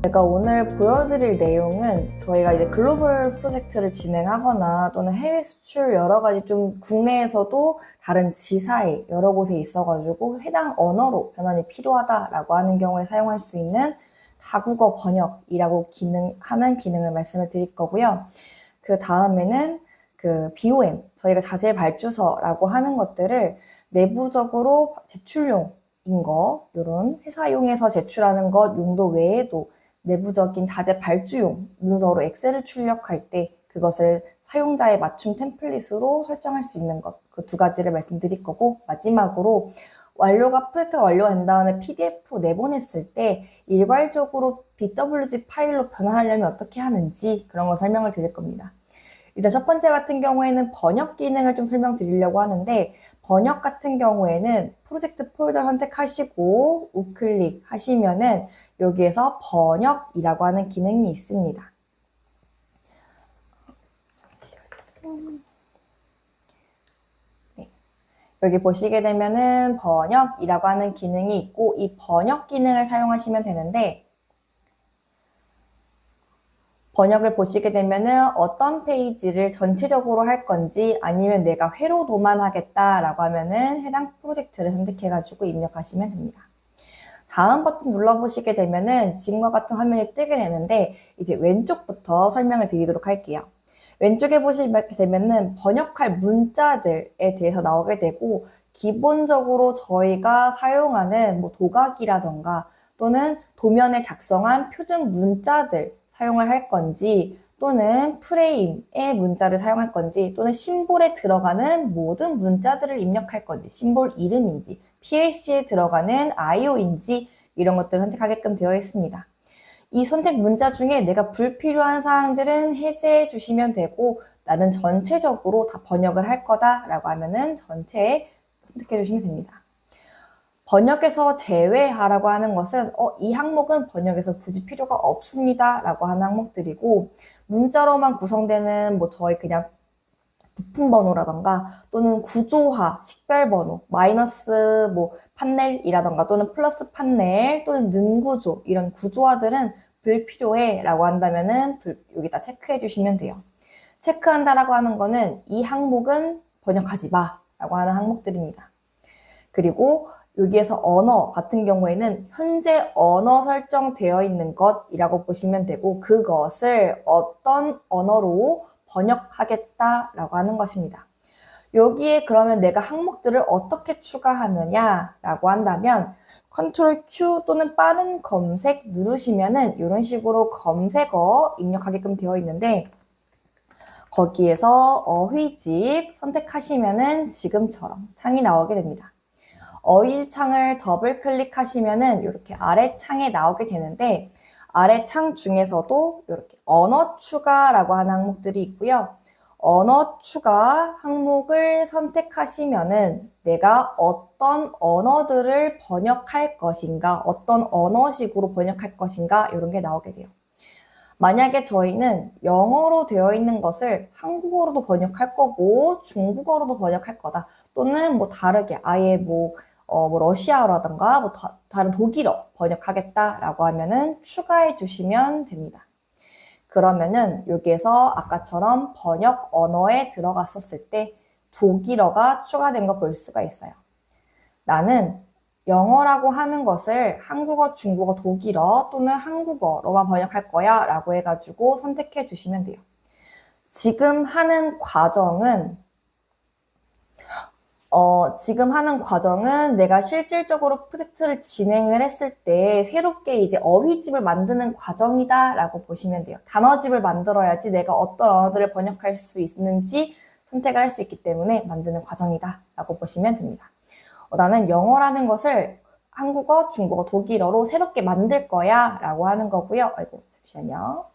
제가 오늘 보여드릴 내용은 저희가 이제 글로벌 프로젝트를 진행하거나 또는 해외 수출 여러 가지 좀 국내에서도 다른 지사에 여러 곳에 있어가지고 해당 언어로 변환이 필요하다라고 하는 경우에 사용할 수 있는 다국어 번역이라고 하는 기능을 말씀을 드릴 거고요. 그 다음에는 그 BOM, 저희가 자재 발주서라고 하는 것들을 내부적으로 제출용인 거, 이런 회사용에서 제출하는 것 용도 외에도 내부적인 자재 발주용 문서로 엑셀을 출력할 때 그것을 사용자의 맞춤 템플릿으로 설정할 수 있는 것, 그 두 가지를 말씀드릴 거고, 마지막으로 프로젝트가 완료된 다음에 PDF로 내보냈을 때 일괄적으로 BWG 파일로 변환하려면 어떻게 하는지 그런 거 설명을 드릴 겁니다. 일단 첫 번째 같은 경우에는 번역 기능을 좀 설명드리려고 하는데, 번역 같은 경우에는 프로젝트 폴더 선택하시고 우클릭 하시면은 여기에서 번역이라고 하는 기능이 있습니다. 네. 여기 보시게 되면은 번역이라고 하는 기능이 있고, 이 번역 기능을 사용하시면 되는데, 번역을 보시게 되면은 어떤 페이지를 전체적으로 할 건지 아니면 내가 회로도만 하겠다라고 하면은 해당 프로젝트를 선택해가지고 입력하시면 됩니다. 다음 버튼 눌러보시게 되면은 지금과 같은 화면이 뜨게 되는데, 이제 왼쪽부터 설명을 드리도록 할게요. 왼쪽에 보시게 되면은 번역할 문자들에 대해서 나오게 되고, 기본적으로 저희가 사용하는 뭐 도각이라던가 또는 도면에 작성한 표준 문자들 사용을 할 건지, 또는 프레임의 문자를 사용할 건지, 또는 심볼에 들어가는 모든 문자들을 입력할 건지, 심볼 이름인지, PLC에 들어가는 IO인지 이런 것들을 선택하게끔 되어 있습니다. 이 선택 문자 중에 내가 불필요한 사항들은 해제해 주시면 되고, 나는 전체적으로 다 번역을 할 거다라고 하면은 전체에 선택해 주시면 됩니다. 번역에서 제외하라고 하는 것은 이 항목은 번역에서 굳이 필요가 없습니다 라고 하는 항목들이고, 문자로만 구성되는 뭐 저희 그냥 부품 번호라던가 또는 구조화, 식별 번호, 마이너스 뭐 판넬이라던가 또는 플러스 판넬 또는 는 구조, 이런 구조화들은 불필요해 라고 한다면은 여기다 체크해 주시면 돼요. 체크한다라고 하는 거는 이 항목은 번역하지 마 라고 하는 항목들입니다. 그리고 여기에서 언어 같은 경우에는 현재 언어 설정되어 있는 것이라고 보시면 되고, 그것을 어떤 언어로 번역하겠다라고 하는 것입니다. 여기에 그러면 내가 항목들을 어떻게 추가하느냐라고 한다면 Ctrl Q 또는 빠른 검색 누르시면은 이런 식으로 검색어 입력하게끔 되어 있는데, 거기에서 어휘집 선택하시면은 지금처럼 창이 나오게 됩니다. 어휘집 창을 더블 클릭하시면은 이렇게 아래 창에 나오게 되는데, 아래 창 중에서도 이렇게 언어 추가라고 하는 항목들이 있고요. 언어 추가 항목을 선택하시면은 내가 어떤 언어들을 번역할 것인가, 어떤 언어식으로 번역할 것인가 이런 게 나오게 돼요. 만약에 저희는 영어로 되어 있는 것을 한국어로도 번역할 거고 중국어로도 번역할 거다, 또는 뭐 다르게 아예 뭐 러시아어라던가 뭐 다른 독일어 번역하겠다라고 하면은 추가해 주시면 됩니다. 그러면은 여기에서 아까처럼 번역 언어에 들어갔었을 때 독일어가 추가된 거 볼 수가 있어요. 나는 영어라고 하는 것을 한국어, 중국어, 독일어 또는 한국어로만 번역할 거야 라고 해가지고 선택해 주시면 돼요. 지금 하는 과정은 내가 실질적으로 프로젝트를 진행을 했을 때 새롭게 이제 어휘집을 만드는 과정이다 라고 보시면 돼요. 단어집을 만들어야지 내가 어떤 언어들을 번역할 수 있는지 선택을 할 수 있기 때문에 만드는 과정이다 라고 보시면 됩니다. 나는 영어라는 것을 한국어, 중국어, 독일어로 새롭게 만들 거야 라고 하는 거고요. 아이고, 잠시만요.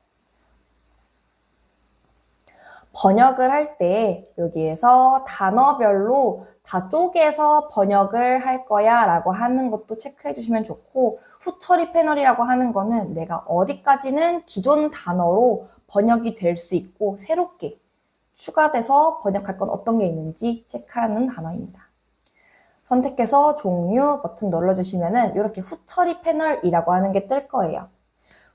번역을 할 때 여기에서 단어별로 다 쪼개서 번역을 할 거야 라고 하는 것도 체크해 주시면 좋고, 후처리 패널이라고 하는 거는 내가 어디까지는 기존 단어로 번역이 될 수 있고 새롭게 추가돼서 번역할 건 어떤 게 있는지 체크하는 단어입니다. 선택해서 종류 버튼 눌러주시면은 이렇게 후처리 패널이라고 하는 게 뜰 거예요.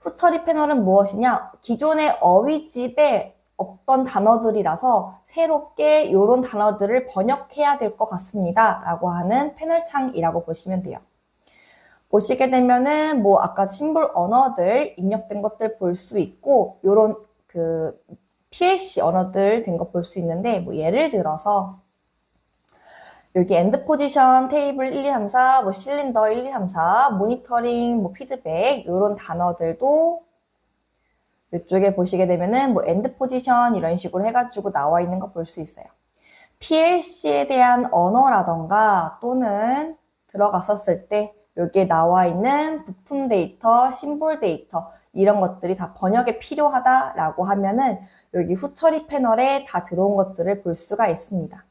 후처리 패널은 무엇이냐? 기존의 어휘집에 없던 단어들이라서 새롭게 이런 단어들을 번역해야 될 것 같습니다. 라고 하는 패널창이라고 보시면 돼요. 보시게 되면은 뭐 아까 심볼 언어들 입력된 것들 볼 수 있고 요런 그 PLC 언어들 된 거 볼 수 있는데 뭐 예를 들어서 여기 엔드 포지션, 테이블 1, 2, 3, 4, 뭐 실린더 1, 2, 3, 4, 모니터링, 뭐 피드백 요런 단어들도 이쪽에 보시게 되면은 뭐 엔드 포지션 이런 식으로 해가지고 나와 있는 거 볼 수 있어요. PLC에 대한 언어라던가 또는 들어갔었을 때 여기에 나와 있는 부품 데이터, 심볼 데이터 이런 것들이 다 번역에 필요하다라고 하면은 여기 후처리 패널에 다 들어온 것들을 볼 수가 있습니다.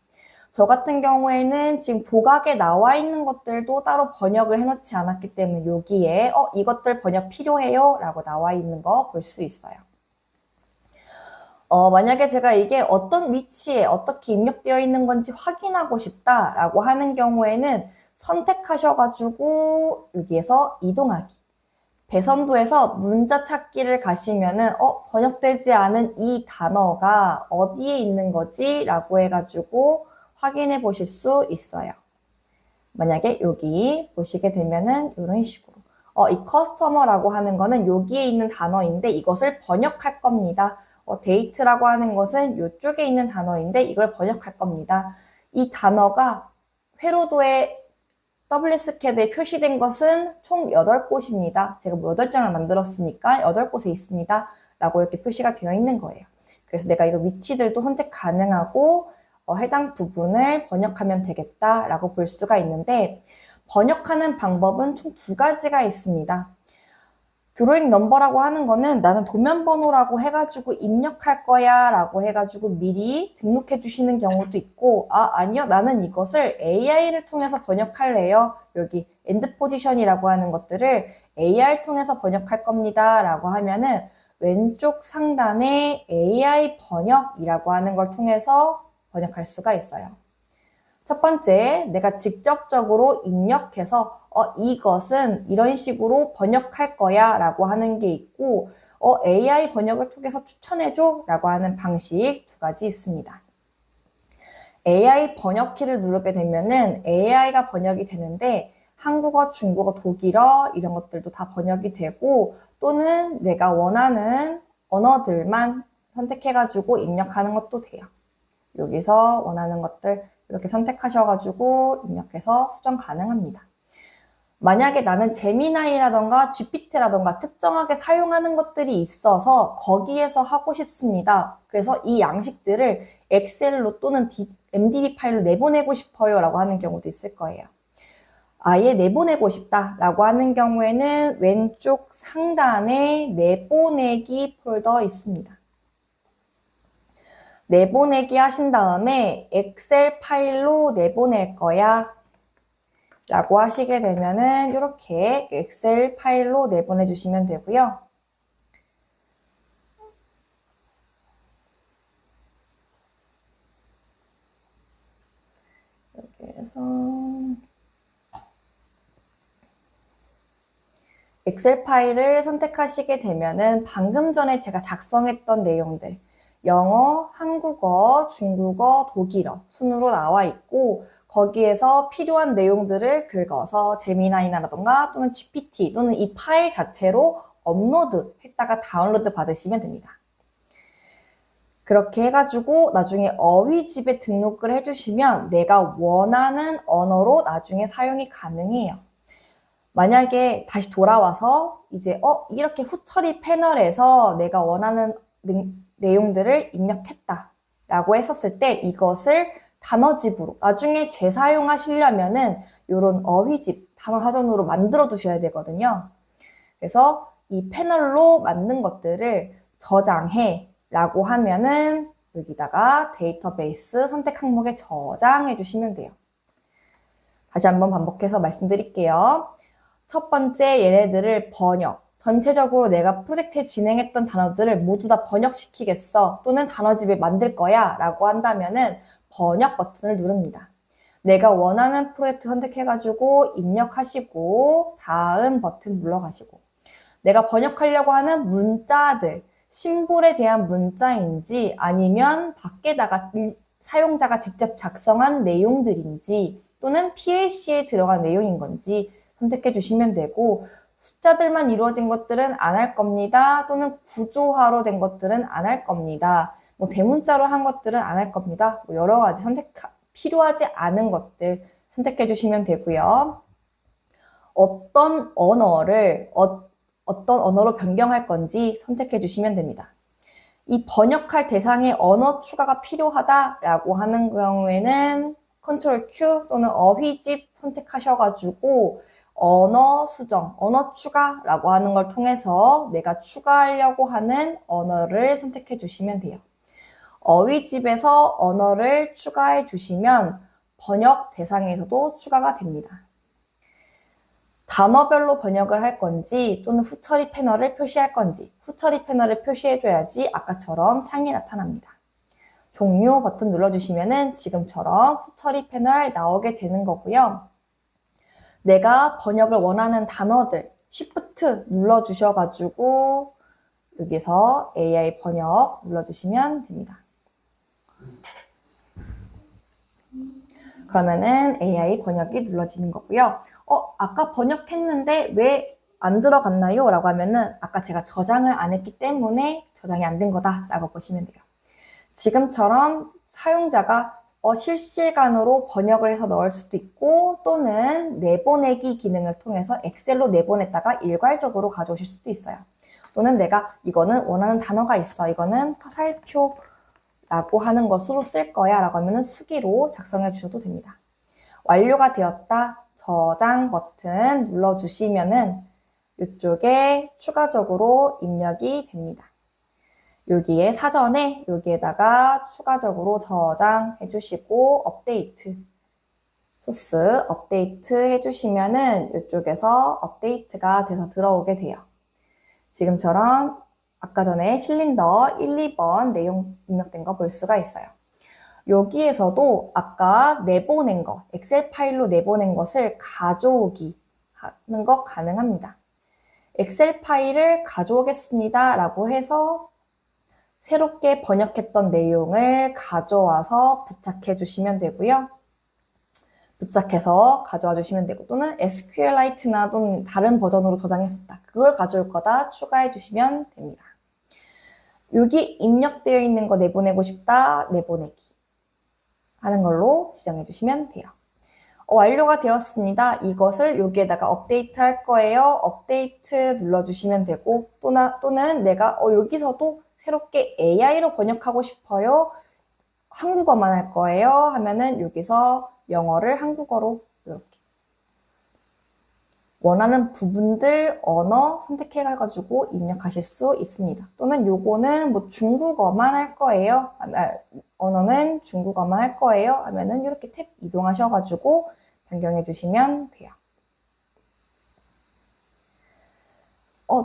저 같은 경우에는 지금 도각에 나와 있는 것들도 따로 번역을 해놓지 않았기 때문에 여기에 이것들 번역 필요해요 라고 나와 있는 거 볼 수 있어요. 만약에 제가 이게 어떤 위치에 어떻게 입력되어 있는 건지 확인하고 싶다라고 하는 경우에는 선택하셔가지고 여기에서 이동하기. 배선도에서 문자 찾기를 가시면은 번역되지 않은 이 단어가 어디에 있는 거지? 라고 해가지고 확인해 보실 수 있어요. 만약에 여기 보시게 되면은 이런 식으로 이 커스터머라고 하는 거는 여기에 있는 단어인데 이것을 번역할 겁니다. 데이트라고 하는 것은 이쪽에 있는 단어인데 이걸 번역할 겁니다. 이 단어가 회로도에 WSCAD에 표시된 것은 총 8곳입니다. 제가 뭐 8장을 만들었으니까 8곳에 있습니다. 라고 이렇게 표시가 되어 있는 거예요. 그래서 내가 이거 위치들도 선택 가능하고 해당 부분을 번역하면 되겠다라고 볼 수가 있는데 번역하는 방법은 총 2가지가 있습니다. 드로잉 넘버라고 하는 거는 나는 도면 번호라고 해가지고 입력할 거야 라고 해가지고 미리 등록해 주시는 경우도 있고 아니요 나는 이것을 AI를 통해서 번역할래요. 여기 엔드 포지션이라고 하는 것들을 AI를 통해서 번역할 겁니다 라고 하면은 왼쪽 상단에 AI 번역이라고 하는 걸 통해서 번역할 수가 있어요. 첫 번째, 내가 직접적으로 입력해서 이것은 이런 식으로 번역할 거야 라고 하는 게 있고 AI 번역을 통해서 추천해줘 라고 하는 방식 2가지 있습니다. AI 번역키를 누르게 되면은 AI가 번역이 되는데 한국어, 중국어, 독일어 이런 것들도 다 번역이 되고 또는 내가 원하는 언어들만 선택해가지고 입력하는 것도 돼요. 여기서 원하는 것들 이렇게 선택하셔가지고 입력해서 수정 가능합니다. 만약에 나는 제미나이라던가 GPT라던가 특정하게 사용하는 것들이 있어서 거기에서 하고 싶습니다. 그래서 이 양식들을 엑셀로 또는 MDB 파일로 내보내고 싶어요 라고 하는 경우도 있을 거예요. 아예 내보내고 싶다 라고 하는 경우에는 왼쪽 상단에 내보내기 폴더 있습니다. 내보내기 하신 다음에 엑셀 파일로 내보낼 거야 라고 하시게 되면은 이렇게 엑셀 파일로 내보내 주시면 되고요. 여기에서 엑셀 파일을 선택하시게 되면은 방금 전에 제가 작성했던 내용들 영어, 한국어, 중국어, 독일어 순으로 나와 있고 거기에서 필요한 내용들을 긁어서 제미나이라던가 또는 GPT 또는 이 파일 자체로 업로드 했다가 다운로드 받으시면 됩니다. 그렇게 해가지고 나중에 어휘집에 등록을 해주시면 내가 원하는 언어로 나중에 사용이 가능해요. 만약에 다시 돌아와서 이제 이렇게 후처리 패널에서 내가 원하는 내용들을 입력했다 라고 했었을 때 이것을 단어집으로 나중에 재사용하시려면은 이런 어휘집 단어 사전으로 만들어 두셔야 되거든요. 그래서 이 패널로 만든 것들을 저장해 라고 하면은 여기다가 데이터베이스 선택 항목에 저장해 주시면 돼요. 다시 한번 반복해서 말씀드릴게요. 첫 번째 얘네들을 번역. 전체적으로 내가 프로젝트에 진행했던 단어들을 모두 다 번역시키겠어 또는 단어집을 만들 거야 라고 한다면은 번역 버튼을 누릅니다. 내가 원하는 프로젝트 선택해가지고 입력하시고 다음 버튼 눌러가시고 내가 번역하려고 하는 문자들, 심볼에 대한 문자인지 아니면 밖에다가 사용자가 직접 작성한 내용들인지 또는 PLC에 들어간 내용인 건지 선택해 주시면 되고 숫자들만 이루어진 것들은 안 할 겁니다. 또는 구조화로 된 것들은 안 할 겁니다. 뭐 대문자로 한 것들은 안 할 겁니다. 뭐 여러 가지 필요하지 않은 것들 선택해 주시면 되고요. 어떤 언어로 변경할 건지 선택해 주시면 됩니다. 이 번역할 대상에 언어 추가가 필요하다라고 하는 경우에는 컨트롤 Q 또는 어휘집 선택하셔가지고 언어 수정, 언어 추가라고 하는 걸 통해서 내가 추가하려고 하는 언어를 선택해 주시면 돼요. 어휘집에서 언어를 추가해 주시면 번역 대상에서도 추가가 됩니다. 단어별로 번역을 할 건지 또는 후처리 패널을 표시할 건지 후처리 패널을 표시해줘야지 아까처럼 창이 나타납니다. 종료 버튼 눌러주시면 지금처럼 후처리 패널 나오게 되는 거고요. 내가 번역을 원하는 단어들 Shift 눌러주셔가지고 여기서 AI 번역 눌러주시면 됩니다. 그러면은 AI 번역이 눌러지는 거고요. 아까 번역했는데 왜 안 들어갔나요? 라고 하면은 아까 제가 저장을 안 했기 때문에 저장이 안 된 거다 라고 보시면 돼요. 지금처럼 사용자가 실시간으로 번역을 해서 넣을 수도 있고 또는 내보내기 기능을 통해서 엑셀로 내보냈다가 일괄적으로 가져오실 수도 있어요. 또는 내가 이거는 원하는 단어가 있어. 이거는 화살표라고 하는 것으로 쓸 거야 라고 하면은 수기로 작성해 주셔도 됩니다. 완료가 되었다. 저장 버튼 눌러주시면은 이쪽에 추가적으로 입력이 됩니다. 여기에 사전에 여기에다가 추가적으로 저장해 주시고 업데이트 소스 업데이트 해주시면은 이쪽에서 업데이트가 돼서 들어오게 돼요. 지금처럼 아까 전에 실린더 1, 2번 내용 입력된 거 볼 수가 있어요. 여기에서도 아까 내보낸 거, 엑셀 파일로 내보낸 것을 가져오기 하는 거 가능합니다. 엑셀 파일을 가져오겠습니다 라고 해서 새롭게 번역했던 내용을 가져와서 부착해 주시면 되고요. 부착해서 가져와 주시면 되고 또는 SQLite나 또는 다른 버전으로 저장했었다. 그걸 가져올 거다 추가해 주시면 됩니다. 여기 입력되어 있는 거 내보내고 싶다, 내보내기 하는 걸로 지정해 주시면 돼요. 완료가 되었습니다. 이것을 여기에다가 업데이트 할 거예요. 업데이트 눌러주시면 되고 또는 내가 여기서도 새롭게 AI로 번역하고 싶어요. 한국어만 할 거예요. 하면은 여기서 영어를 한국어로 이렇게 원하는 부분들 언어 선택해가지고 입력하실 수 있습니다. 또는 요거는 뭐 중국어만 할 거예요. 언어는 중국어만 할 거예요. 하면은 이렇게 탭 이동하셔가지고 변경해 주시면 돼요.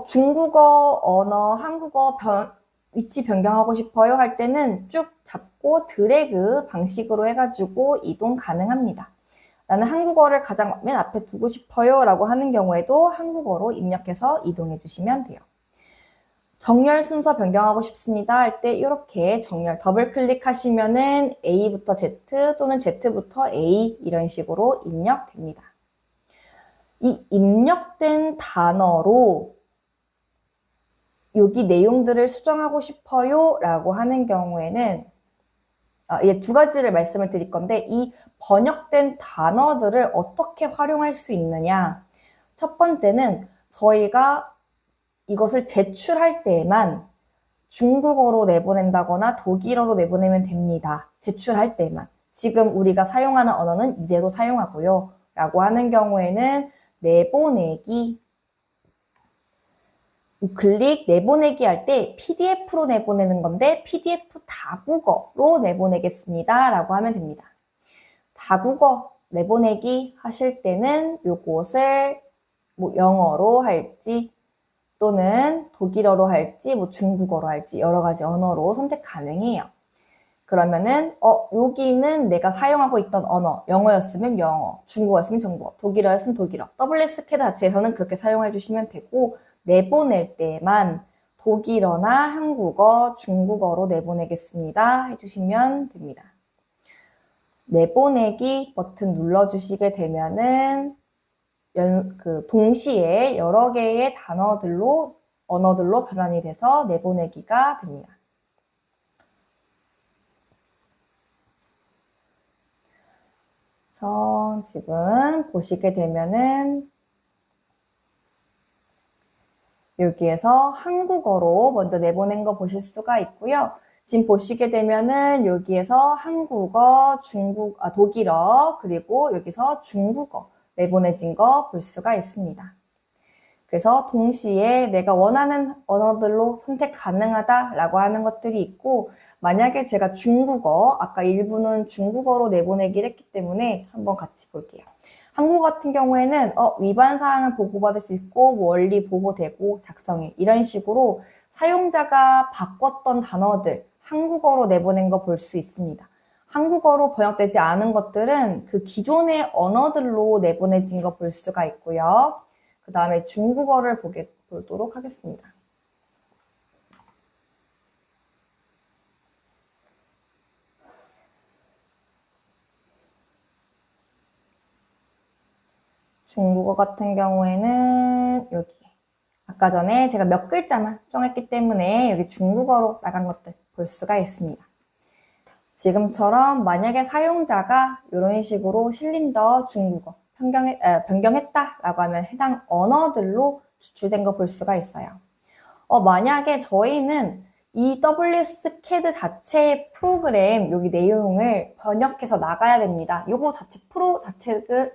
중국어, 언어, 한국어 위치 변경하고 싶어요 할 때는 쭉 잡고 드래그 방식으로 해가지고 이동 가능합니다. 나는 한국어를 가장 맨 앞에 두고 싶어요 라고 하는 경우에도 한국어로 입력해서 이동해 주시면 돼요. 정렬 순서 변경하고 싶습니다 할 때 이렇게 정렬 더블 클릭하시면은 A부터 Z 또는 Z부터 A 이런 식으로 입력됩니다. 이 입력된 단어로 여기 내용들을 수정하고 싶어요 라고 하는 경우에는 두 가지를 말씀을 드릴 건데 이 번역된 단어들을 어떻게 활용할 수 있느냐. 첫 번째는 저희가 이것을 제출할 때에만 중국어로 내보낸다거나 독일어로 내보내면 됩니다. 제출할 때만. 지금 우리가 사용하는 언어는 이대로 사용하고요. 라고 하는 경우에는 내보내기 우클릭 내보내기 할 때 PDF로 내보내는 건데 PDF 다국어로 내보내겠습니다 라고 하면 됩니다. 다국어 내보내기 하실 때는 요것을 뭐 영어로 할지 또는 독일어로 할지 뭐 중국어로 할지 여러 가지 언어로 선택 가능해요. 그러면은 여기는 내가 사용하고 있던 언어 영어였으면 영어, 중국어였으면 중국어, 독일어였으면 독일어 WSCAD 자체에서는 그렇게 사용해 주시면 되고 내보낼 때만 독일어나 한국어, 중국어로 내보내겠습니다. 해주시면 됩니다. 내보내기 버튼 눌러주시게 되면은 동시에 여러 개의 언어들로 변환이 돼서 내보내기가 됩니다. 그래서 지금 보시게 되면은 여기에서 한국어로 먼저 내보낸 거 보실 수가 있고요. 지금 보시게 되면은 여기에서 한국어, 독일어, 그리고 여기서 중국어 내보내진 거 볼 수가 있습니다. 그래서 동시에 내가 원하는 언어들로 선택 가능하다라고 하는 것들이 있고, 만약에 제가 아까 일부는 중국어로 내보내기를 했기 때문에 한번 같이 볼게요. 한국 같은 경우에는 위반 사항을 보고받을 수 있고 원리 보호되고 작성일 이런 식으로 사용자가 바꿨던 단어들 한국어로 내보낸 거 볼 수 있습니다. 한국어로 번역되지 않은 것들은 그 기존의 언어들로 내보내진 거 볼 수가 있고요. 그 다음에 중국어를 보도록 하겠습니다. 중국어 같은 경우에는 여기 아까 전에 제가 몇 글자만 수정했기 때문에 여기 중국어로 나간 것들 볼 수가 있습니다. 지금처럼 만약에 사용자가 이런 식으로 실린더 중국어 변경했다라고 하면 해당 언어들로 추출된 거 볼 수가 있어요. 만약에 저희는 이 WS CAD 자체의 프로그램 여기 내용을 번역해서 나가야 됩니다. 요거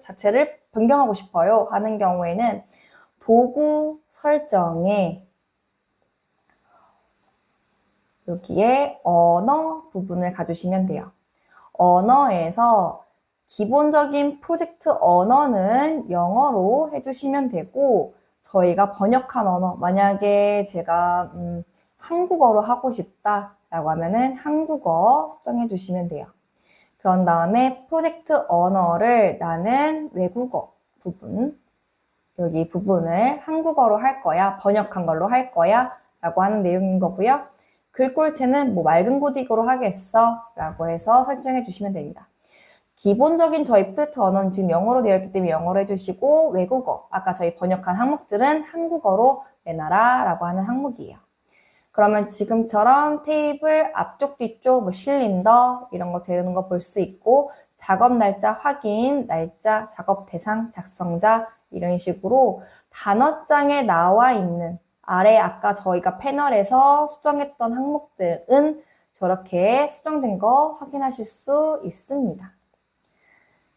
자체를 변경하고 싶어요 하는 경우에는 도구 설정에 여기에 언어 부분을 가주시면 돼요. 언어에서 기본적인 프로젝트 언어는 영어로 해주시면 되고, 저희가 번역한 언어, 만약에 제가 한국어로 하고 싶다라고 하면은 한국어 수정해 주시면 돼요. 그런 다음에 프로젝트 언어를 나는 외국어 부분, 여기 부분을 한국어로 할 거야, 번역한 걸로 할 거야 라고 하는 내용인 거고요. 글꼴체는 맑은 고딕으로 하겠어 라고 해서 설정해 주시면 됩니다. 기본적인 저희 프로젝트 언어는 지금 영어로 되어 있기 때문에 영어로 해주시고, 외국어, 아까 저희 번역한 항목들은 한국어로 내놔라 라고 하는 항목이에요. 그러면 지금처럼 테이블 앞쪽 뒤쪽 실린더 이런 거 되는 거 볼 수 있고, 작업 날짜 확인, 날짜, 작업 대상, 작성자 이런 식으로 단어장에 나와 있는 아래 아까 저희가 패널에서 수정했던 항목들은 저렇게 수정된 거 확인하실 수 있습니다.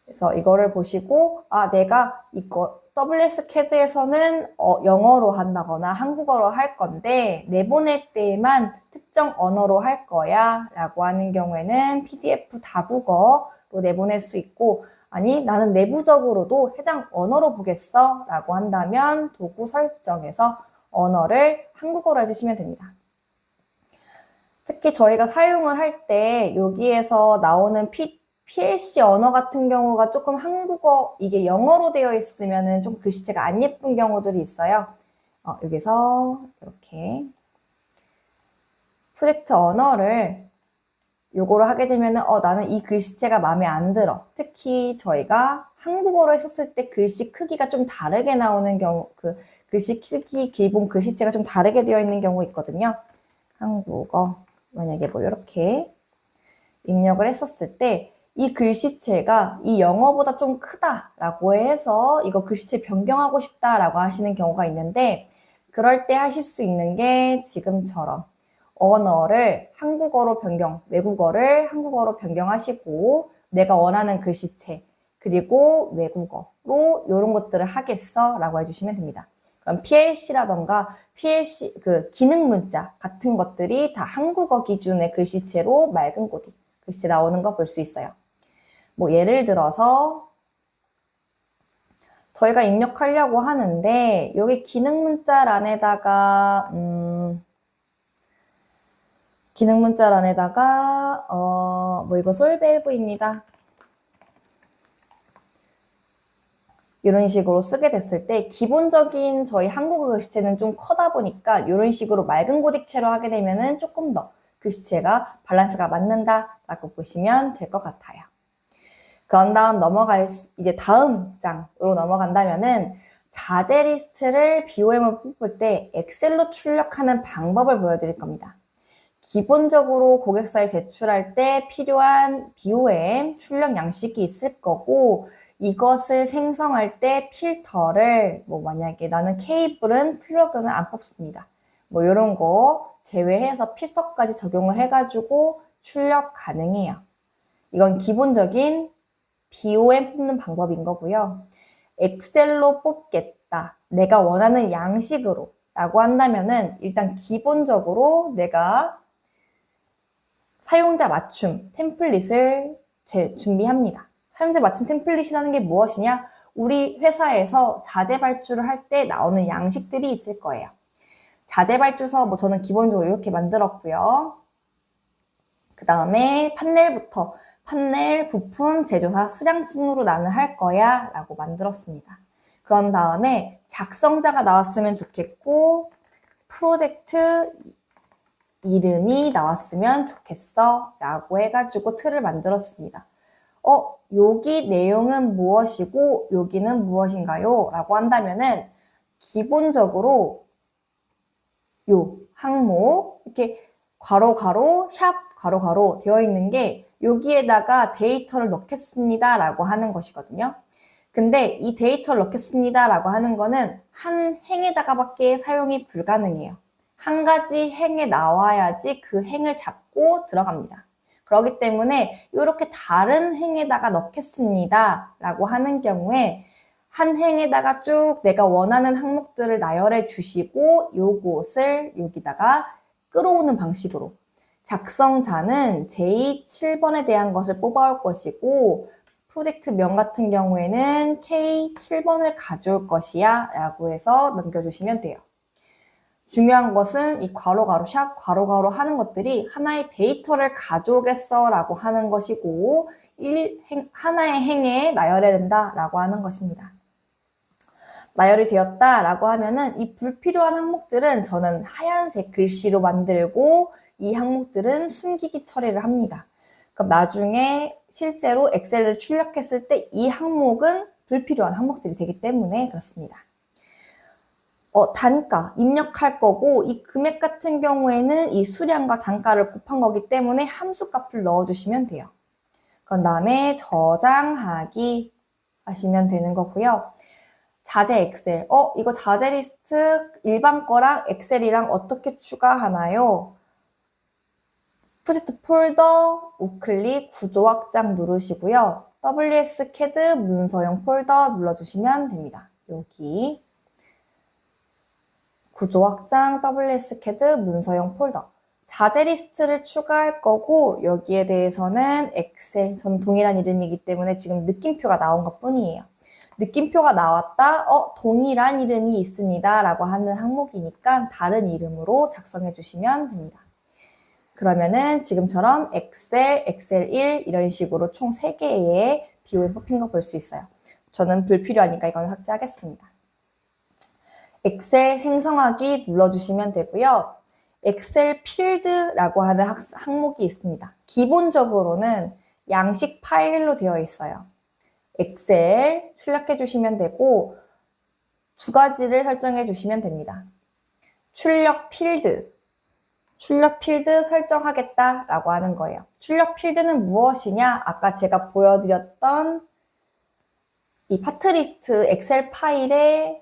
그래서 이거를 보시고 내가 이거 WS CAD에서는 영어로 한다거나 한국어로 할 건데 내보낼 때만 특정 언어로 할 거야 라고 하는 경우에는 PDF 다국어로 내보낼 수 있고, 아니 나는 내부적으로도 해당 언어로 보겠어 라고 한다면 도구 설정에서 언어를 한국어로 해주시면 됩니다. 특히 저희가 사용을 할 때 여기에서 나오는 PLC 언어 같은 경우가 조금 한국어, 이게 영어로 되어 있으면은 좀 글씨체가 안 예쁜 경우들이 있어요. 여기서 이렇게 프로젝트 언어를 요거로 하게 되면은 나는 이 글씨체가 마음에 안 들어. 특히 저희가 한국어로 했었을 때 글씨 크기가 좀 다르게 나오는 경우, 글씨 크기, 기본 글씨체가 좀 다르게 되어 있는 경우 있거든요. 한국어, 만약에 이렇게 입력을 했었을 때 이 글씨체가 이 영어보다 좀 크다라고 해서 이거 글씨체 변경하고 싶다라고 하시는 경우가 있는데, 그럴 때 하실 수 있는 게 지금처럼 언어를 한국어로 외국어를 한국어로 변경하시고, 내가 원하는 글씨체 그리고 외국어로 이런 것들을 하겠어 라고 해주시면 됩니다. 그럼 PLC라던가 PLC 기능 문자 같은 것들이 다 한국어 기준의 글씨체로 맑은 고딕 글씨체 나오는 거 볼 수 있어요. 예를 들어서 저희가 입력하려고 하는데 여기 기능 문자란에다가 이거 솔밸브입니다. 이런 식으로 쓰게 됐을 때 기본적인 저희 한국어 글씨체는 좀 커다 보니까 이런 식으로 맑은 고딕체로 하게 되면은 조금 더 글씨체가 밸런스가 맞는다라고 보시면 될 것 같아요. 그런 다음 이제 다음 장으로 넘어간다면은 자재 리스트를 BOM을 뽑을 때 엑셀로 출력하는 방법을 보여드릴 겁니다. 기본적으로 고객사에 제출할 때 필요한 BOM 출력 양식이 있을 거고 이것을 생성할 때 필터를 만약에 나는 케이블은 플러그는 안 뽑습니다. 이런 거 제외해서 필터까지 적용을 해가지고 출력 가능해요. 이건 기본적인 BOM 뽑는 방법인 거고요. 엑셀로 뽑겠다. 내가 원하는 양식으로 라고 한다면은 일단 기본적으로 내가 사용자 맞춤 템플릿을 준비합니다. 사용자 맞춤 템플릿이라는 게 무엇이냐? 우리 회사에서 자재 발주를 할 때 나오는 양식들이 있을 거예요. 자재 발주서 저는 기본적으로 이렇게 만들었고요. 그 다음에 판넬부터 판넬, 부품, 제조사, 수량 순으로 나는 할 거야 라고 만들었습니다. 그런 다음에 작성자가 나왔으면 좋겠고 프로젝트 이름이 나왔으면 좋겠어 라고 해가지고 틀을 만들었습니다. 여기 내용은 무엇이고 여기는 무엇인가요? 라고 한다면은 기본적으로 요 항목 이렇게 괄호 괄호 샵 괄호 괄호 되어 있는 게 여기에다가 데이터를 넣겠습니다 라고 하는 것이거든요. 근데 이 데이터를 넣겠습니다 라고 하는 거는 한 행에다가밖에 사용이 불가능해요. 한 가지 행에 나와야지 그 행을 잡고 들어갑니다. 그렇기 때문에 이렇게 다른 행에다가 넣겠습니다 라고 하는 경우에 한 행에다가 쭉 내가 원하는 항목들을 나열해 주시고 요것을 여기다가 끌어오는 방식으로 작성자는 J7번에 대한 것을 뽑아올 것이고 프로젝트명 같은 경우에는 K7번을 가져올 것이야 라고 해서 넘겨주시면 돼요. 중요한 것은 이 괄호 괄호 샵 괄호 괄호 하는 것들이 하나의 데이터를 가져오겠어 라고 하는 것이고 하나의 행에 나열해야 된다 라고 하는 것입니다. 나열이 되었다 라고 하면은 이 불필요한 항목들은 저는 하얀색 글씨로 만들고 이 항목들은 숨기기 처리를 합니다. 그럼 나중에 실제로 엑셀을 출력했을 때 이 항목은 불필요한 항목들이 되기 때문에 그렇습니다. 단가 입력할 거고 이 금액 같은 경우에는 이 수량과 단가를 곱한 거기 때문에 함수값을 넣어주시면 돼요. 그런 다음에 저장하기 하시면 되는 거고요. 자재 엑셀. 이거 자재 리스트 일반 거랑 엑셀이랑 어떻게 추가하나요? 프로젝트 폴더, 우클릭, 구조 확장 누르시고요. WS CAD 문서용 폴더 눌러주시면 됩니다. 여기 구조 확장 WS CAD 문서용 폴더. 자재 리스트를 추가할 거고 여기에 대해서는 엑셀, 전 동일한 이름이기 때문에 지금 느낌표가 나온 것 뿐이에요. 느낌표가 나왔다, 동일한 이름이 있습니다 라고 하는 항목이니까 다른 이름으로 작성해 주시면 됩니다. 그러면은 지금처럼 엑셀, 엑셀1 이런 식으로 총 3개의 BOM 뽑힌 거 볼 수 있어요. 저는 불필요하니까 이건 삭제하겠습니다. 엑셀 생성하기 눌러주시면 되고요. 엑셀 필드라고 하는 항목이 있습니다. 기본적으로는 양식 파일로 되어 있어요. 엑셀 출력해 주시면 되고 두 가지를 설정해 주시면 됩니다. 출력 필드 설정하겠다라고 하는 거예요. 출력 필드는 무엇이냐? 아까 제가 보여드렸던 이 파트리스트 엑셀 파일의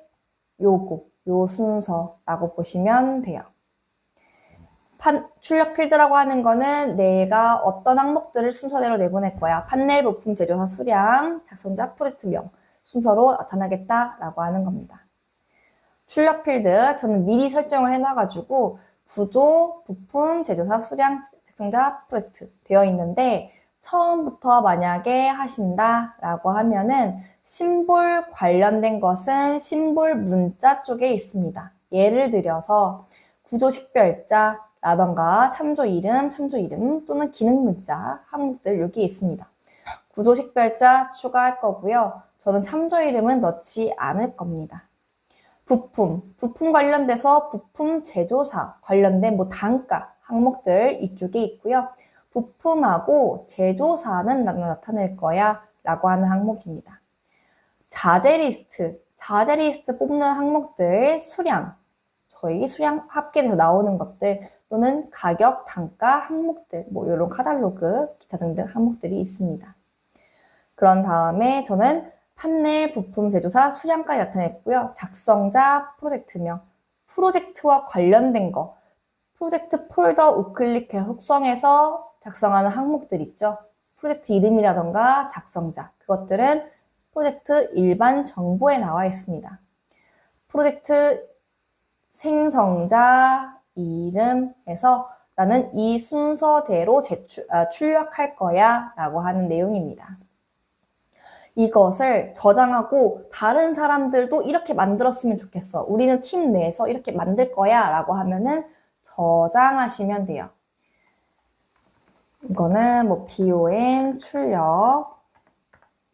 요 순서라고 보시면 돼요. 출력 필드라고 하는 거는 내가 어떤 항목들을 순서대로 내보낼 거야. 판넬, 부품, 제조사, 수량, 작성자, 프로젝트명 순서로 나타나겠다라고 하는 겁니다. 출력 필드 저는 미리 설정을 해놔가지고 구조, 부품, 제조사, 수량, 작성자, 프로젝트 되어 있는데 처음부터 만약에 하신다라고 하면은 심볼 관련된 것은 심볼 문자 쪽에 있습니다. 예를 들어서 구조 식별자 라던가 참조 이름 또는 기능 문자 항목들 여기 있습니다. 구조 식별자 추가할 거고요. 저는 참조 이름은 넣지 않을 겁니다. 부품 관련돼서 부품 제조사 관련된 뭐 단가 항목들 이쪽에 있고요. 부품하고 제조사는 나타낼 거야 라고 하는 항목입니다. 자재 리스트 뽑는 항목들 수량, 저희 수량 합계돼서 나오는 것들 또는 가격, 단가 항목들 뭐 이런 카탈로그, 기타 등등 항목들이 있습니다. 그런 다음에 저는 판넬, 부품, 제조사, 수량까지 나타냈고요. 작성자, 프로젝트명, 프로젝트와 관련된 거, 프로젝트 폴더 우클릭해서 속성해서 작성하는 항목들 있죠. 프로젝트 이름이라던가 작성자, 그것들은 프로젝트 일반 정보에 나와 있습니다. 프로젝트 생성자 이름에서 나는 이 순서대로 출력할 거야 라고 하는 내용입니다. 이것을 저장하고 다른 사람들도 이렇게 만들었으면 좋겠어. 우리는 팀 내에서 이렇게 만들 거야 라고 하면은 저장하시면 돼요. 이거는 뭐 BOM 출력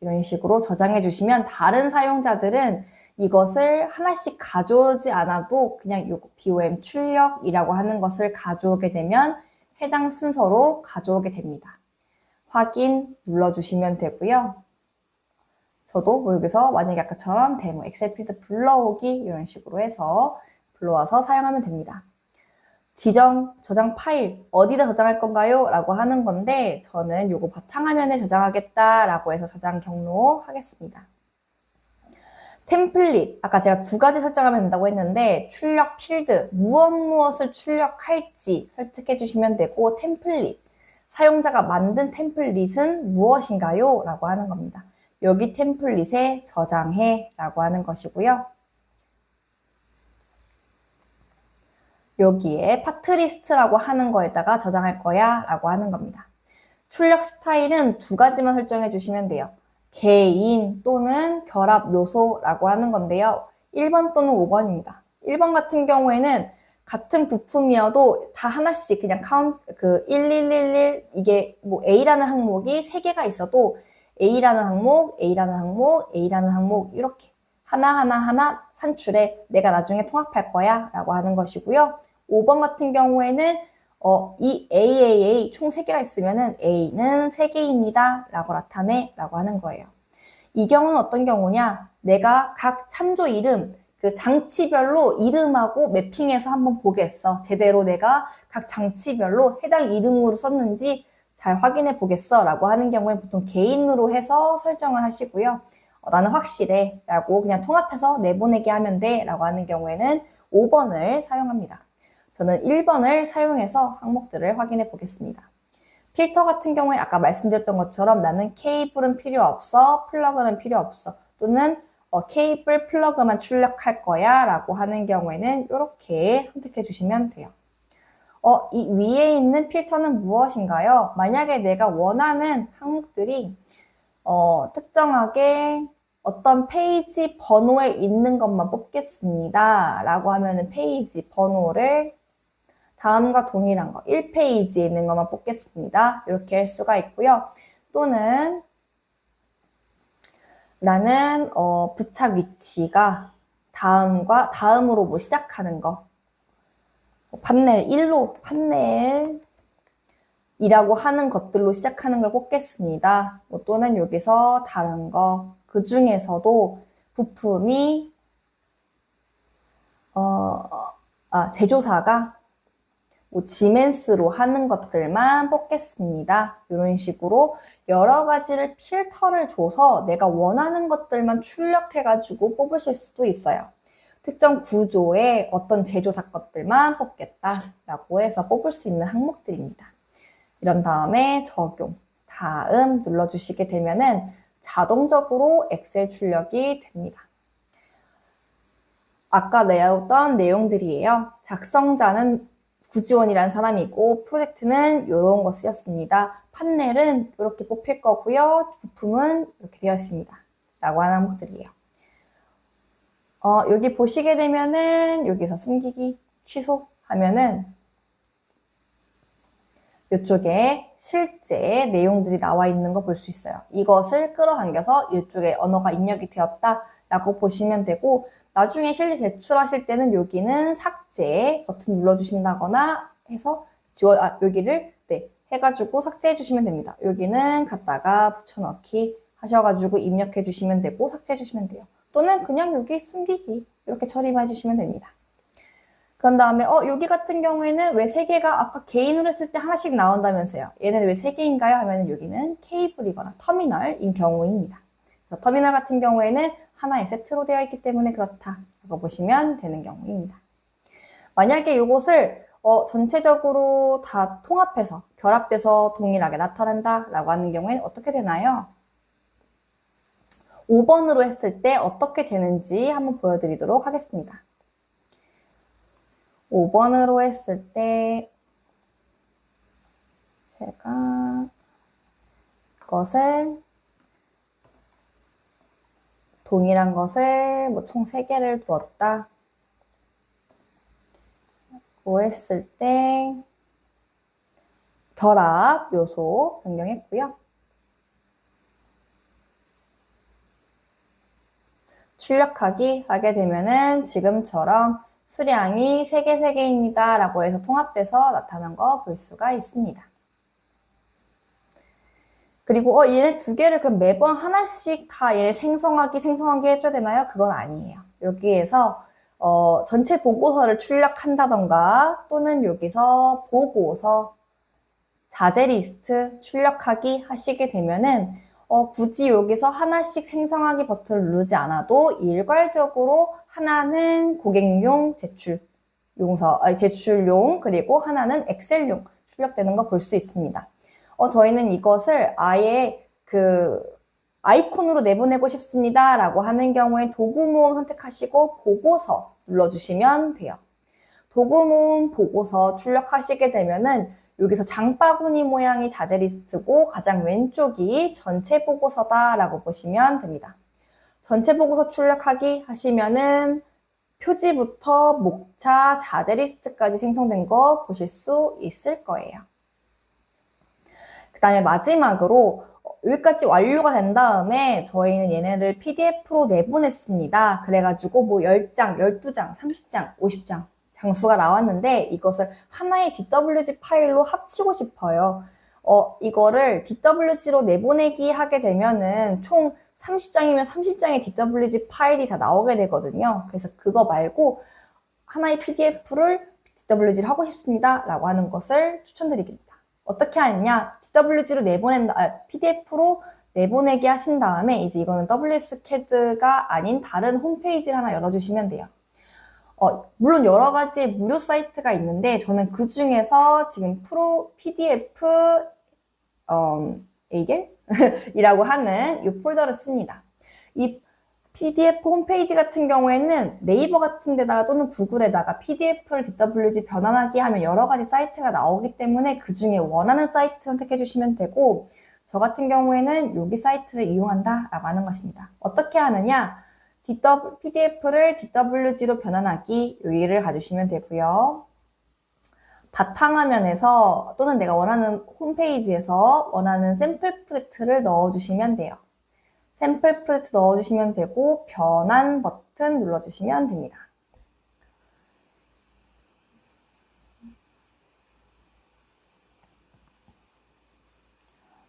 이런 식으로 저장해 주시면 다른 사용자들은 이것을 하나씩 가져오지 않아도 그냥 요 BOM 출력이라고 하는 것을 가져오게 되면 해당 순서로 가져오게 됩니다. 확인 눌러주시면 되고요. 저도 뭐 여기서 만약에 아까처럼 데모 엑셀 필드 불러오기 이런 식으로 해서 불러와서 사용하면 됩니다. 지정, 저장 파일 어디다 저장할 건가요? 라고 하는 건데 저는 요거 바탕화면에 저장하겠다 라고 해서 저장 경로 하겠습니다. 템플릿, 아까 제가 두 가지 설정하면 된다고 했는데 출력 필드, 무엇을 출력할지 설득해 주시면 되고 템플릿, 사용자가 만든 템플릿은 무엇인가요? 라고 하는 겁니다. 여기 템플릿에 저장해 라고 하는 것이고요. 여기에 파트리스트라고 하는 거에다가 저장할 거야 라고 하는 겁니다. 출력 스타일은 두 가지만 설정해 주시면 돼요. 개인 또는 결합 요소라고 하는 건데요. 1번 또는 5번입니다. 1번 같은 경우에는 같은 부품이어도 다 하나씩 그냥 1111 이게 뭐 A라는 항목이 3개가 있어도 A라는 항목, A라는 항목, A라는 항목 이렇게 하나 산출해 내가 나중에 통합할 거야 라고 하는 것이고요. 5번 같은 경우에는 이 AAA 총 3개가 있으면은 A는 3개입니다 라고 나타내 라고 하는 거예요. 이 경우는 어떤 경우냐? 내가 각 참조 이름, 그 장치별로 이름하고 매핑해서 한번 보겠어. 제대로 내가 각 장치별로 해당 이름으로 썼는지 잘 확인해 보겠어 라고 하는 경우에 보통 개인으로 해서 설정을 하시고요. 나는 확실해 라고 그냥 통합해서 내보내게 하면 돼 라고 하는 경우에는 5번을 사용합니다. 저는 1번을 사용해서 항목들을 확인해 보겠습니다. 필터 같은 경우에 아까 말씀드렸던 것처럼 나는 케이블은 필요 없어, 플러그는 필요 없어 또는 케이블 플러그만 출력할 거야 라고 하는 경우에는 이렇게 선택해 주시면 돼요. 이 위에 있는 필터는 무엇인가요? 만약에 내가 원하는 항목들이 특정하게 어떤 페이지 번호에 있는 것만 뽑겠습니다 라고 하면은 페이지 번호를 다음과 동일한 거 1페이지에 있는 것만 뽑겠습니다 이렇게 할 수가 있고요. 또는 나는 부착 위치가 다음으로 뭐 시작하는 거 판넬 1로 판넬이라고 하는 것들로 시작하는 걸 뽑겠습니다. 또는 여기서 다른 거 그 중에서도 부품이 제조사가 뭐 지멘스로 하는 것들만 뽑겠습니다. 이런 식으로 여러 가지를 필터를 줘서 내가 원하는 것들만 출력해가지고 뽑으실 수도 있어요. 특정 구조의 어떤 제조사 것들만 뽑겠다라고 해서 뽑을 수 있는 항목들입니다. 이런 다음에 적용, 다음 눌러주시게 되면은 자동적으로 엑셀 출력이 됩니다. 아까 내었던 내용들이에요. 작성자는 구지원이라는 사람이고 프로젝트는 이런 거 쓰였습니다. 판넬은 이렇게 뽑힐 거고요. 부품은 이렇게 되어 있습니다. 라고 하는 항목들이에요. 여기 보시게 되면은 여기서 숨기기 취소하면은 이쪽에 실제 내용들이 나와 있는 거 볼 수 있어요. 이것을 끌어당겨서 이쪽에 언어가 입력이 되었다라고 보시면 되고, 나중에 실리 제출하실 때는 여기는 삭제 버튼 눌러주신다거나 해서 여기를 해가지고 삭제해 주시면 됩니다. 여기는 갖다가 붙여넣기 하셔가지고 입력해 주시면 되고 삭제해 주시면 돼요. 또는 그냥 여기 숨기기 이렇게 처리만 해주시면 됩니다. 그런 다음에 여기 같은 경우에는 왜 3개가 아까 개인으로 했을 때 하나씩 나온다면서요. 얘는 왜 3개인가요? 하면 여기는 케이블이거나 터미널인 경우입니다. 그래서 터미널 같은 경우에는 하나의 세트로 되어 있기 때문에 그렇다라고 보시면 되는 경우입니다. 만약에 이것을 전체적으로 다 통합해서 결합돼서 동일하게 나타난다라고 하는 경우에는 어떻게 되나요? 5번으로 했을 때 어떻게 되는지 한번 보여드리도록 하겠습니다. 5번으로 했을 때 제가 이것을 동일한 것을 뭐 총 3개를 두었다 고 했을 때 결합 요소 변경했고요. 출력하기 하게 되면은 지금처럼 수량이 3개, 3개입니다 라고 해서 통합돼서 나타난 거 볼 수가 있습니다. 그리고 얘네 2개를 그럼 매번 하나씩 다 얘네 생성하기 해줘야 되나요? 그건 아니에요. 여기에서 전체 보고서를 출력한다던가 또는 여기서 보고서 자재 리스트 출력하기 하시게 되면은 굳이 여기서 하나씩 생성하기 버튼을 누르지 않아도 일괄적으로 하나는 고객용 제출용 그리고 하나는 엑셀용 출력되는 거 볼 수 있습니다. 저희는 이것을 아예 아이콘으로 내보내고 싶습니다 라고 하는 경우에 도구모음 선택하시고 보고서 눌러주시면 돼요. 도구모음 보고서 출력하시게 되면은 여기서 장바구니 모양이 자재 리스트고 가장 왼쪽이 전체 보고서다 라고 보시면 됩니다. 전체 보고서 출력하기 하시면은 표지부터 목차, 자재 리스트까지 생성된 거 보실 수 있을 거예요. 그 다음에 마지막으로 여기까지 완료가 된 다음에 저희는 얘네를 PDF로 내보냈습니다. 그래가지고 뭐 10장, 12장, 30장, 50장 장수가 나왔는데 이것을 하나의 DWG 파일로 합치고 싶어요. 이거를 DWG로 내보내기 하게 되면은 총 30장이면 30장의 DWG 파일이 다 나오게 되거든요. 그래서 그거 말고 하나의 PDF를 DWG를 하고 싶습니다 라고 하는 것을 추천드립니다. 어떻게 하느냐? DWG로 PDF로 내보내기 하신 다음에 이제 이거는 WSCAD가 아닌 다른 홈페이지를 하나 열어주시면 돼요. 물론 여러 가지 무료 사이트가 있는데 저는 그 중에서 지금 PDF 이라고 하는 이 폴더를 씁니다. 이 PDF 홈페이지 같은 경우에는 네이버 같은 데다가 또는 구글에다가 PDF를 DWG 변환하기 하면 여러 가지 사이트가 나오기 때문에 그 중에 원하는 사이트 선택해 주시면 되고 저 같은 경우에는 여기 사이트를 이용한다 라고 하는 것입니다. 어떻게 하느냐? PDF를 DWG로 변환하기 여기를 가주시면 되고요. 바탕화면에서 또는 내가 원하는 홈페이지에서 원하는 샘플 프로젝트를 넣어주시면 돼요. 샘플 프로젝트 넣어주시면 되고 변환 버튼 눌러주시면 됩니다.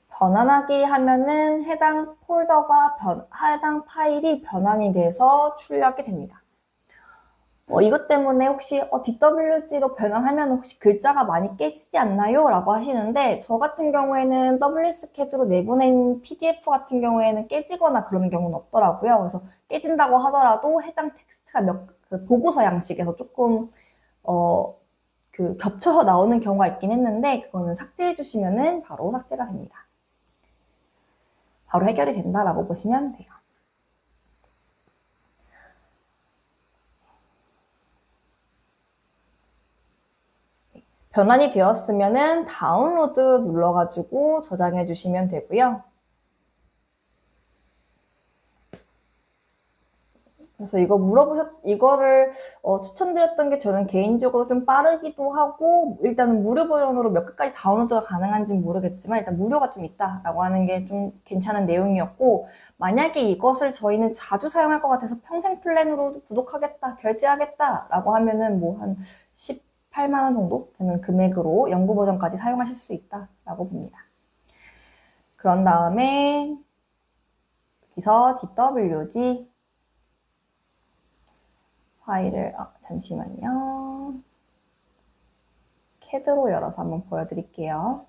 변환하기 하면은 해당 파일이 변환이 돼서 출력이 됩니다. 이것 때문에 혹시 DWG로 변환하면 혹시 글자가 많이 깨지지 않나요? 라고 하시는데 저 같은 경우에는 WSCAD로 내보낸 PDF 같은 경우에는 깨지거나 그런 경우는 없더라고요. 그래서 깨진다고 하더라도 해당 텍스트가 보고서 양식에서 조금 겹쳐서 나오는 경우가 있긴 했는데 그거는 삭제해 주시면은 바로 삭제가 됩니다. 바로 해결이 된다라고 보시면 돼요. 변환이 되었으면은 다운로드 눌러가지고 저장해 주시면 되고요. 그래서 이거를 추천드렸던 게 저는 개인적으로 좀 빠르기도 하고, 일단은 무료 버전으로 몇 개까지 다운로드가 가능한지는 모르겠지만, 일단 무료가 좀 있다라고 하는 게 좀 괜찮은 내용이었고, 만약에 이것을 저희는 자주 사용할 것 같아서 평생 플랜으로 구독하겠다, 결제하겠다라고 하면은 뭐 한 18만원 정도 되는 금액으로 연구 버전까지 사용하실 수 있다라고 봅니다. 그런 다음에, 여기서 DWG 파일을, 잠시만요. CAD로 열어서 한번 보여드릴게요.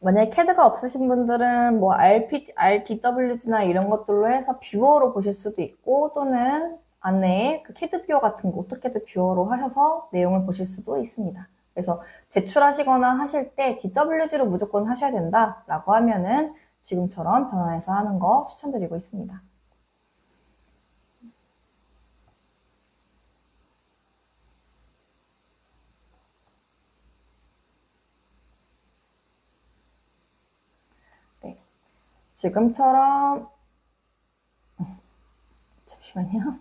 만약에 CAD가 없으신 분들은 뭐 RTWG나 이런 것들로 해서 뷰어로 보실 수도 있고, 또는 안에 그 CAD 뷰어 같은 거, 오토캐드 뷰어로 하셔서 내용을 보실 수도 있습니다. 그래서 제출하시거나 하실 때 DWG로 무조건 하셔야 된다라고 하면은 지금처럼 변환해서 하는 거 추천드리고 있습니다. 네, 지금처럼 잠시만요.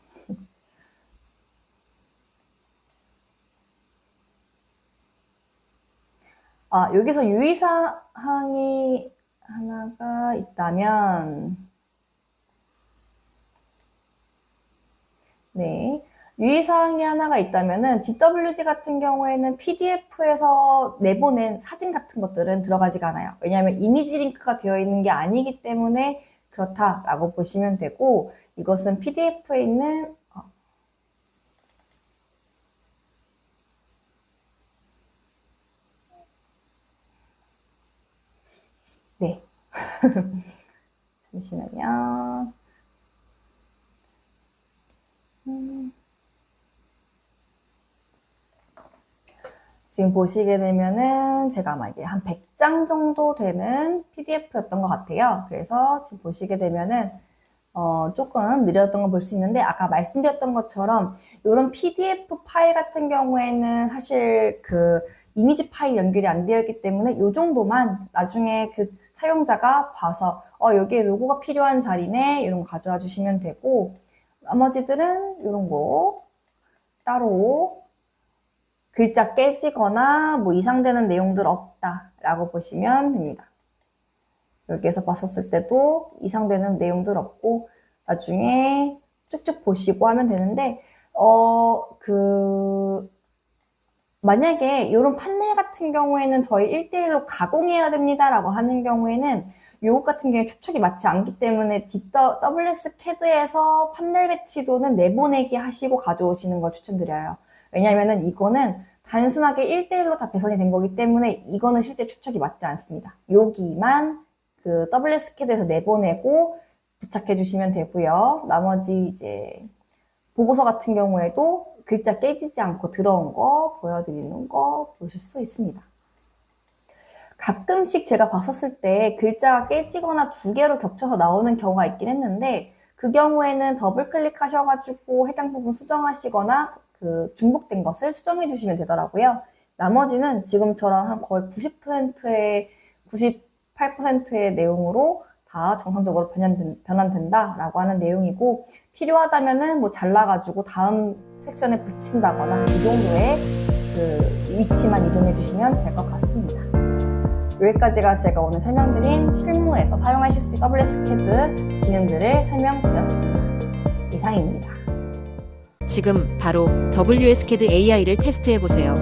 여기서 유의사항이 하나가 있다면, 네. 유의사항이 하나가 있다면은, DWG 같은 경우에는 PDF에서 내보낸 사진 같은 것들은 들어가지가 않아요. 왜냐하면 이미지 링크가 되어 있는 게 아니기 때문에 그렇다라고 보시면 되고, 이것은 PDF에 있는, 네. 잠시만요. 지금 보시게 되면은 제가 아마 이게 한 100장 정도 되는 PDF였던 것 같아요. 그래서 지금 보시게 되면은 조금 느렸던 걸 볼 수 있는데, 아까 말씀드렸던 것처럼 이런 PDF 파일 같은 경우에는 사실 그 이미지 파일 연결이 안 되어 있기 때문에 이 정도만 나중에 그 사용자가 봐서 여기에 로고가 필요한 자리네, 이런 거 가져와 주시면 되고, 나머지들은 이런 거 따로 글자 깨지거나 뭐 이상되는 내용들 없다라고 보시면 됩니다. 여기에서 봤었을 때도 이상되는 내용들 없고, 나중에 쭉쭉 보시고 하면 되는데, 만약에 이런 판넬 같은 경우에는 저희 1대1로 가공해야 됩니다라고 하는 경우에는 요것 같은 경우에 축척이 맞지 않기 때문에 WS CAD에서 판넬 배치도는 내보내기 하시고 가져오시는 걸 추천드려요. 왜냐면은 이거는 단순하게 1대1로 다 배선이 된 거기 때문에 이거는 실제 축척이 맞지 않습니다. 여기만 그 WS CAD에서 내보내고 부착해 주시면 되고요. 나머지 이제 보고서 같은 경우에도 글자 깨지지 않고 들어온 거 보여드리는 거 보실 수 있습니다. 가끔씩 제가 봤었을 때 글자가 깨지거나 두 개로 겹쳐서 나오는 경우가 있긴 했는데, 그 경우에는 더블 클릭하셔가지고 해당 부분 수정하시거나 그 중복된 것을 수정해 주시면 되더라고요. 나머지는 지금처럼 한 거의 98%의 내용으로 다 정상적으로 변환된다라고 하는 내용이고, 필요하다면은 뭐 잘라가지고 다음 섹션에 붙인다거나 이 정도의 그 위치만 이동해 주시면 될 것 같습니다. 여기까지가 제가 오늘 설명드린 실무에서 사용하실 수 있는 WS CAD 기능들을 설명드렸습니다. 이상입니다. 지금 바로 WS CAD AI를 테스트해보세요.